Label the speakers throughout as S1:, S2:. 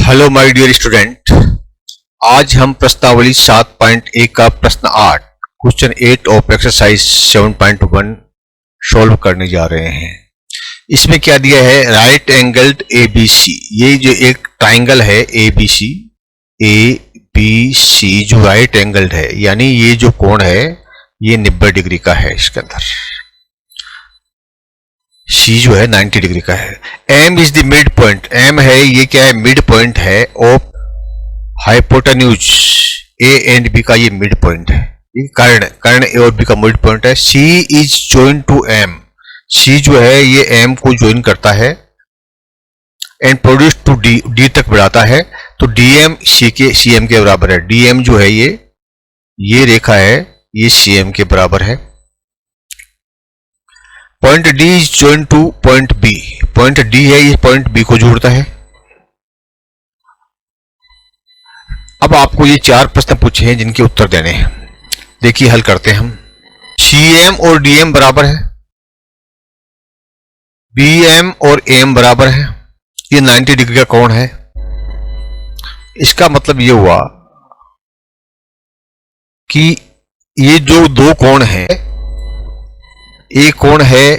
S1: Hello my dear student, आज हम प्रश्नावली 7.1 का प्रश्न 8 क्वेश्चन 8 ऑफ एक्सरसाइज 7.1 सॉल्व करने जा रहे हैं। इसमें क्या दिया है, राइट एंगल्ड ABC। ये जो एक ट्राइंगल है ABC जो राइट एंगल्ड है, यानी ये जो कोण है ये 90 डिग्री का है। इसके अंदर C जो है 90 डिग्री का है। M is the mid point. M है, ये क्या है, मिड पॉइंट है of hypotenuse A and B का, ये मिड पॉइंट है। कर्ण A और B का मिड पॉइंट है। C is join to M। C जो है ये M को ज्वाइन करता है एंड प्रोड्यूस टू D तक बढ़ाता है। तो DM CM के बराबर है। DM जो है ये रेखा है, ये CM के बराबर है। Point D is join two point B। Point D है, ये पॉइंट B को जोड़ता है। अब आपको ये 4 प्रश्न पूछे हैं जिनके उत्तर देने हैं। देखिए हल करते हैं हम। CM और DM बराबर है, BM और AM बराबर है। ये 90 डिग्री का कोण है। इसका मतलब ये हुआ कि ये जो दो कोण हैं, एक कोण है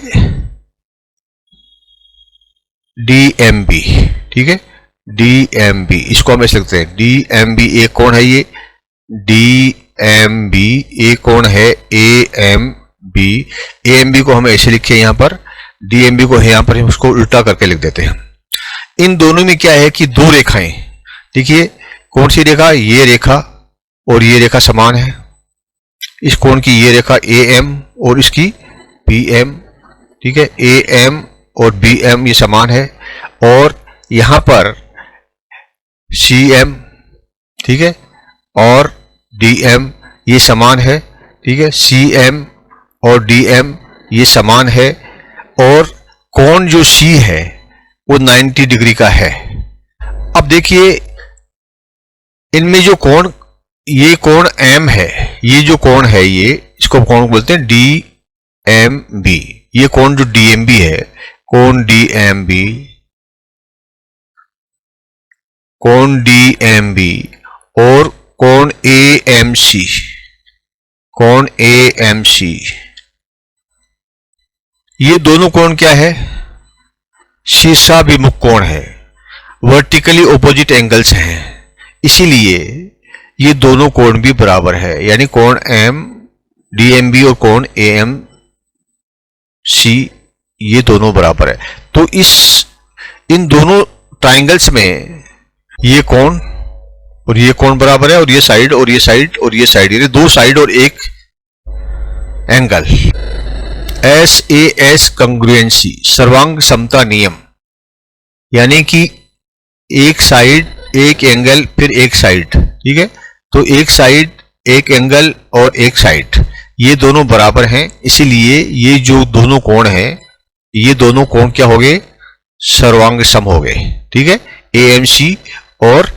S1: DMB, ठीक है, DMB, इसको हम ऐसे लिखते हैं DMB। एक कोण है ये DMB, एक कोण है AMB। AMB को हम ऐसे लिखे यहां पर, DMB को है यहां पर हम उसको उल्टा करके लिख देते हैं। इन दोनों में क्या है कि दो रेखाएं, देखिए कौन सी रेखा, ये रेखा और ये रेखा समान है। इस कोण की ये रेखा AM और इसकी BM, ठीक है, AM और BM ये समान है। और यहां पर CM, ठीक है, और DM ये समान है, ठीक है, CM और DM ये समान है। और कोण जो C है वो 90 डिग्री का है। अब देखिए इनमें जो कोण, ये कोण M है, ये जो कोण है ये, इसको कोण बोलते हैं DMB। ये कोण जो DMB है, कोण DMB और कोण AMC, ये दोनों कोण क्या है, शीर्षाभिमुख कोण है, वर्टिकली ऑपोजिट एंगल्स हैं। इसीलिए ये दोनों कोण भी बराबर है, यानी कोण DMB और कोण AMC ये दोनों बराबर है। तो इन दोनों ट्राइंगल्स में ये कोण और ये कोण बराबर है, और ये साइड और ये साइड और ये साइड, ये दो साइड और एक एंगल। SAS कंग्रुएंसी, सर्वांग समता नियम, यानी कि एक साइड एक एंगल फिर एक साइड, ठीक है। तो एक साइड एक एंगल और एक साइड ये दोनों बराबर हैं। इसीलिए ये जो दोनों कोण हैं, ये दोनों कोण क्या हो गए, सर्वांग सम हो गए, ठीक है। AMC और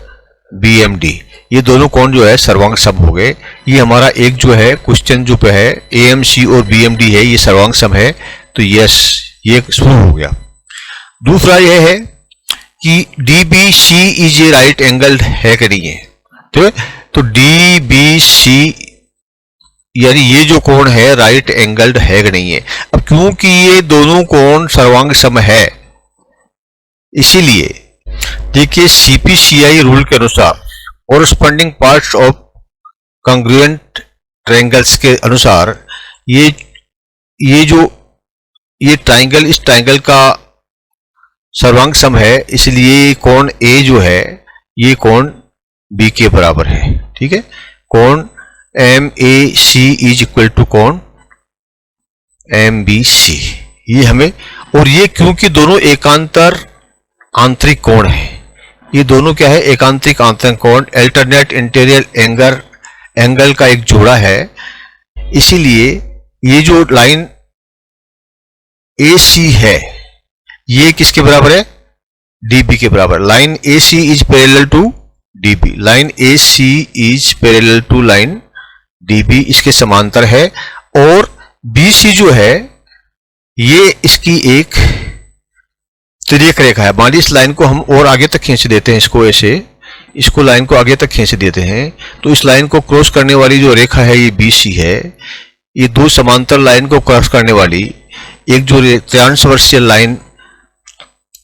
S1: BMD ये दोनों कोण जो है सर्वांग सम हो गए। ये हमारा एक जो है क्वेश्चन जो पे है AMC और BMD है, ये सर्वांग सम है, तो यस ये शुरू हो गया। दूसरा यह है कि DBC is a right angled है कि नहीं है, ठीक है। तो DBC यानी ये जो कोण है राइट एंगल्ड है कि नहीं है। अब क्योंकि ये दोनों कोण सर्वांग सम है, इसीलिए देखिए CPCI रूल के अनुसार corresponding parts of congruent triangles के अनुसार ये ट्रायंगल, इस ट्रायंगल का सर्वांग सम है। इसलिए कोण A जो है ये कोण B के बराबर है, ठीक है। कोण MAC इज इक्वल टू कोण MBC, ये हमें, और ये क्योंकि दोनों एकांतर आंतरिक कोण है, ये दोनों क्या है, एकांतरिक आंतरिक कोण, अल्टरनेट इंटीरियर एंगल का एक जोड़ा है। इसीलिए ये जो लाइन AC है ये किसके बराबर है, DB के बराबर। Line AC is parallel to DB, line AC is parallel to line DB, इसके समांतर है। और BC जो है ये इसकी एक तिर्यक रेखा है। मान ली इस लाइन को हम और आगे तक खींच देते हैं, इसको ऐसे, इसको लाइन को आगे तक खींच देते हैं, तो इस लाइन को क्रॉस करने वाली जो रेखा है ये BC है। ये दो समांतर लाइन को क्रॉस करने वाली एक जो त्रियांशवर्षीय लाइन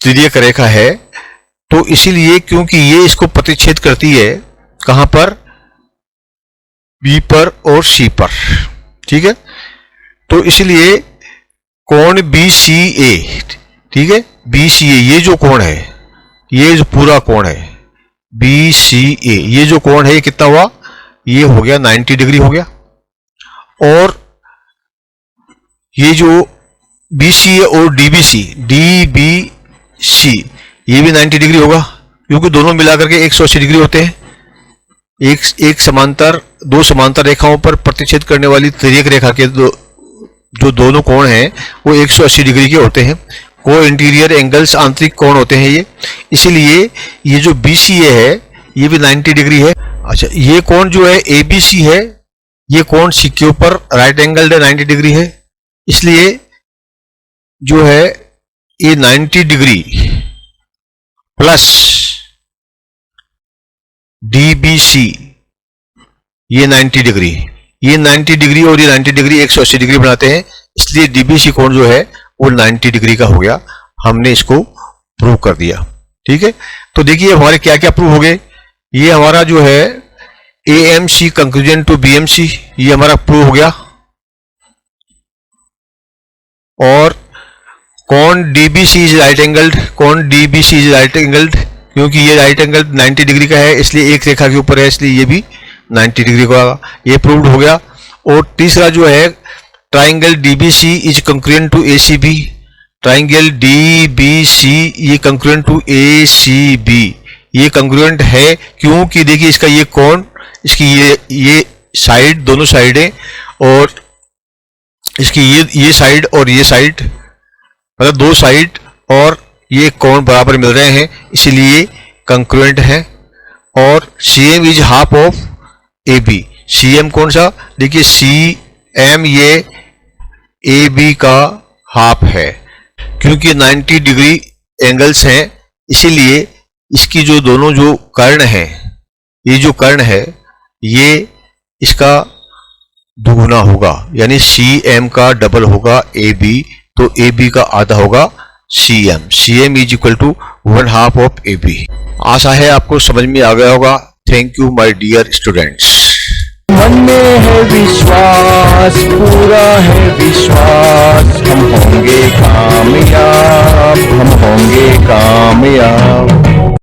S1: तिर्यक रेखा है, तो इसीलिए क्योंकि ये इसको प्रतिच्छेद करती है कहां पर, B पर और C पर, ठीक है। तो इसलिए कोण BCA, ठीक है, BCA ये जो कोण है, ये जो पूरा कोण है BCA, ये जो कोण है ये कितना हुआ, ये हो गया 90 डिग्री हो गया। और ये जो BCA और DBC ये भी 90 डिग्री होगा, क्योंकि दोनों मिलाकर के 180 डिग्री होते हैं। एक समांतर, दो समांतर रेखाओं पर प्रतिच्छेद करने वाली तिर्यक रेखा के जो दोनों कोण हैं वो 180 डिग्री के होते हैं। को इंटीरियर एंगल्स, आंतरिक कोण होते हैं ये। इसीलिए ये जो BCA है ये भी 90 डिग्री है। अच्छा, ये कोण जो है ABC है, ये कोण C के ऊपर राइट एंगल है, 90 डिग्री है। इसलिए जो है ये 90 डिग्री प्लस DBC ये 90 डिग्री, ये 90 डिग्री और ये 90 डिग्री 180 डिग्री बनाते हैं। इसलिए DBC कोण जो है वो 90 डिग्री का हो गया। हमने इसको प्रूव कर दिया, ठीक है। तो देखिए हमारे क्या क्या प्रूव हो गए। ये हमारा जो है AMC कंक्लूजन टू BMC, ये हमारा प्रूव हो गया। और कोण DBC इज राइट एंगल्ड, कोण DBC इज राइट एंगल्ड, क्योंकि ये राइट एंगल 90 डिग्री का है, इसलिए एक रेखा के ऊपर है, इसलिए ये भी 90 डिग्री का होगा। ये प्रूव्ड हो गया। और तीसरा जो है triangle DBC is congruent to ACB, triangle DBC ये कंक्रुएंट टू ACB, ये कंक्रुएंट है क्योंकि देखिए इसका ये कोण, इसकी ये साइड, दोनों साइडें, और इसकी ये साइड और ये साइड, मतलब दो साइड और ये कोण बराबर मिल रहे हैं, इसलिए कंक्रुएंट है। और CM is half of AB, CM कौन सा, देखिए CM ये AB का हाफ है, क्योंकि 90 डिग्री एंगल्स हैं, इसीलिए इसकी जो दोनों जो कर्ण हैं, ये जो कर्ण है ये इसका दुगुना होगा, यानी CM का डबल होगा AB, तो AB का आधा होगा CM। CM is equal to 1/2 of AB। आशा है आपको समझ में आ गया होगा। Thank you my dear students.
S2: मन में है विश्वास, पूरा है विश्वास, हम होंगे कामयाब, हम होंगे कामयाब।